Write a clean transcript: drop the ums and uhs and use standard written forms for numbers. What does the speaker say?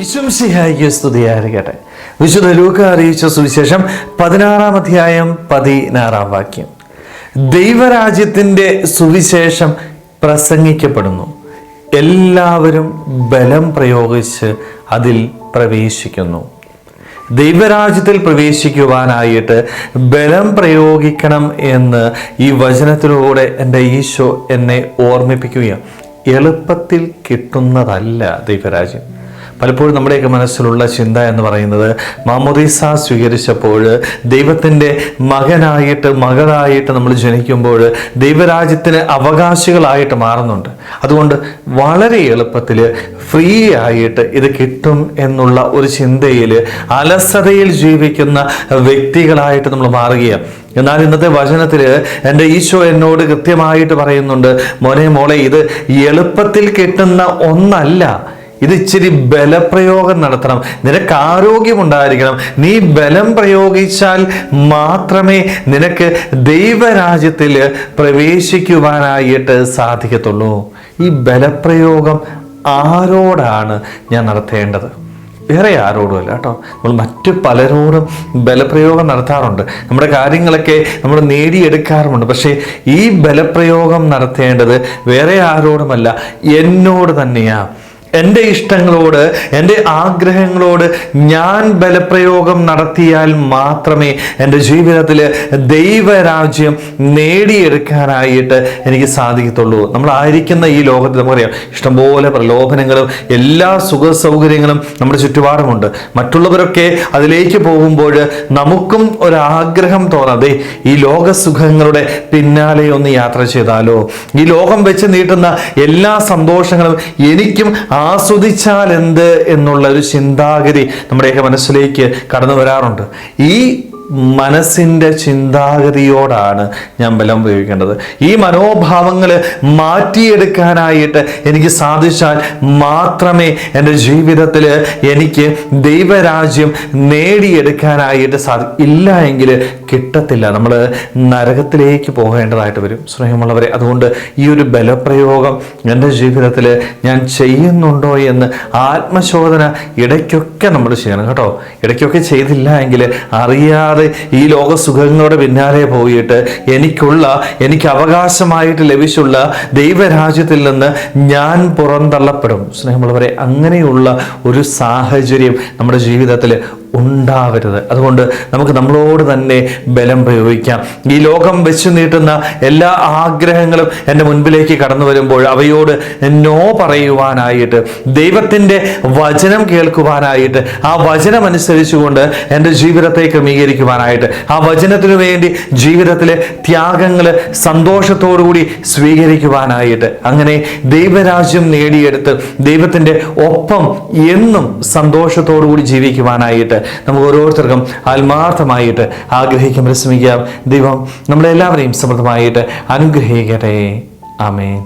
ഈശോമിശിഹായിക്ക് സ്തുതിയായിരിക്കട്ടെ. വിശുദ്ധ ലൂക്ക അറിയിച്ച സുവിശേഷം 16-ാം അധ്യായം 16-ാം വാക്യം. ദൈവരാജ്യത്തിൻ്റെ സുവിശേഷം പ്രസംഗിക്കപ്പെടുന്നു, എല്ലാവരും ബലം പ്രയോഗിച്ച് അതിൽ പ്രവേശിക്കുന്നു. ദൈവരാജ്യത്തിൽ പ്രവേശിക്കുവാനായിട്ട് ബലം പ്രയോഗിക്കണം എന്ന് ഈ വചനത്തിലൂടെ എൻ്റെ ഈശോ എന്നെ ഓർമ്മിപ്പിക്കുകയാണ്. എളുപ്പത്തിൽ കിട്ടുന്നതല്ല ദൈവരാജ്യം. പലപ്പോഴും നമ്മുടെയൊക്കെ മനസ്സിലുള്ള ചിന്ത എന്ന് പറയുന്നത്, മാമോദീസ സ്വീകരിച്ചപ്പോൾ ദൈവത്തിൻ്റെ മകനായിട്ട് മകളായിട്ട് നമ്മൾ ജനിക്കുമ്പോൾ ദൈവരാജ്യത്തിന് അവകാശികളായിട്ട് മാറുന്നുണ്ട്. അതുകൊണ്ട് വളരെ എളുപ്പത്തിൽ ഫ്രീ ആയിട്ട് ഇത് കിട്ടും എന്നുള്ള ഒരു ചിന്തയിൽ അലസതയിൽ ജീവിക്കുന്ന വ്യക്തികളായിട്ട് നമ്മൾ മാറുകയാണ്. എന്നാൽ ഇന്നത്തെ വചനത്തിൽ എൻ്റെ ഈശോ എന്നോട് കൃത്യമായിട്ട് പറയുന്നുണ്ട്, മോനെ മോളെ, ഇത് എളുപ്പത്തിൽ കിട്ടുന്ന ഒന്നല്ല. ഇത് ഇച്ചിരി ബലപ്രയോഗം നടത്തണം. നിനക്ക് ആരോഗ്യമുണ്ടായിരിക്കണം. നീ ബലം പ്രയോഗിച്ചാൽ മാത്രമേ നിനക്ക് ദൈവരാജ്യത്തിൽ പ്രവേശിക്കുവാനായിട്ട് സാധിക്കത്തുള്ളൂ. ഈ ബലപ്രയോഗം ആരോടാണ് ഞാൻ നടത്തേണ്ടത്? വേറെ ആരോടുമല്ല കേട്ടോ. നമ്മൾ മറ്റു പലരോടും ബലപ്രയോഗം നടത്താറുണ്ട്. നമ്മുടെ കാര്യങ്ങളൊക്കെ നമ്മൾ നേടിയെടുക്കാറുമുണ്ട്. പക്ഷേ ഈ ബലപ്രയോഗം നടത്തേണ്ടത് വേറെ ആരോടുമല്ല, എന്നോട് തന്നെയാണ്. എൻ്റെ ഇഷ്ടങ്ങളോട്, എൻ്റെ ആഗ്രഹങ്ങളോട് ഞാൻ ബലപ്രയോഗം നടത്തിയാൽ മാത്രമേ എൻ്റെ ജീവിതത്തിൽ ദൈവരാജ്യം നേടിയെടുക്കാനായിട്ട് എനിക്ക് സാധിക്കത്തുള്ളൂ. നമ്മളായിരിക്കുന്ന ഈ ലോകത്തിൽ നമുക്കറിയാം, ഇഷ്ടംപോലെ പ്രലോഭനങ്ങളും എല്ലാ സുഖ സൗകര്യങ്ങളും നമ്മുടെ ചുറ്റുപാടുമുണ്ട്. മറ്റുള്ളവരൊക്കെ അതിലേക്ക് പോകുമ്പോൾ നമുക്കും ഒരാഗ്രഹം തോന്നാതെ ഈ ലോകസുഖങ്ങളുടെ പിന്നാലെ ഒന്ന് യാത്ര ചെയ്താലോ, ഈ ലോകം വെച്ച് നീട്ടുന്ന എല്ലാ സന്തോഷങ്ങളും എനിക്കും ആസ്വദിച്ചാൽ എന്ത് എന്നുള്ള ഒരു ചിന്താഗതി നമ്മുടെയൊക്കെ മനസ്സിലേക്ക് കടന്നു വരാറുണ്ട്. ഈ മനസ്സിൻ്റെ ചിന്താഗതിയോടാണ് ഞാൻ ബലം പ്രയോഗിക്കേണ്ടത്. ഈ മനോഭാവങ്ങൾ മാറ്റിയെടുക്കാനായിട്ട് എനിക്ക് സാധിച്ചാൽ മാത്രമേ എൻ്റെ ജീവിതത്തിൽ എനിക്ക് ദൈവരാജ്യം നേടിയെടുക്കാനായിട്ട് ഇല്ല എങ്കിൽ കിട്ടത്തില്ല. നമ്മൾ നരകത്തിലേക്ക് പോകേണ്ടതായിട്ട് വരും സ്നേഹമുള്ളവരെ. അതുകൊണ്ട് ഈ ഒരു ബലപ്രയോഗം എൻ്റെ ജീവിതത്തിൽ ഞാൻ ചെയ്യുന്നുണ്ടോ എന്ന് ആത്മശോധന ഇടയ്ക്കൊക്കെ നമ്മൾ ചെയ്യണം കേട്ടോ. ഇടയ്ക്കൊക്കെ ചെയ്തില്ല എങ്കിൽ അറിയാതെ ഈ ലോക സുഖങ്ങളുടെ പിന്നാലെ പോയിട്ട് എനിക്ക് അവകാശമായിട്ട് ലഭിച്ചുള്ള ദൈവരാജ്യത്തിൽ നിന്ന് ഞാൻ പുറന്തള്ളപ്പെടും. സ്നേഹമുള്ളവരെ, അങ്ങനെയുള്ള ഒരു സാഹചര്യം നമ്മുടെ ജീവിതത്തിൽ ഉണ്ടാവരുത്. അതുകൊണ്ട് നമുക്ക് നമ്മളോട് തന്നെ ബലം പ്രയോഗിക്കാം. ഈ ലോകം വെച്ച് നീട്ടുന്ന എല്ലാ ആഗ്രഹങ്ങളും എൻ്റെ മുൻപിലേക്ക് കടന്നു വരുമ്പോൾ അവയോട് നോ പറയുവാനായിട്ട്, ദൈവത്തിൻ്റെ വചനം കേൾക്കുവാനായിട്ട്, ആ വചനം അനുസരിച്ചുകൊണ്ട് എൻ്റെ ജീവിതത്തെ ക്രമീകരിക്കുവാനായിട്ട്, ആ വചനത്തിനു വേണ്ടി ജീവിതത്തിലെ ത്യാഗങ്ങൾ സന്തോഷത്തോടുകൂടി സ്വീകരിക്കുവാനായിട്ട്, അങ്ങനെ ദൈവരാജ്യം നേടിയെടുത്ത് ദൈവത്തിൻ്റെ ഒപ്പം എന്നും സന്തോഷത്തോടുകൂടി ജീവിക്കുവാനായിട്ട് നമുക്ക് ഓരോരുത്തർക്കും ആത്മാർത്ഥമായിട്ട് ആഗ്രഹിക്കാൻ ശ്രമിക്കാം. ദൈവം നമ്മളെല്ലാവരെയും സമൃദ്ധമായിട്ട് അനുഗ്രഹിക്കട്ടെ. ആമേൻ.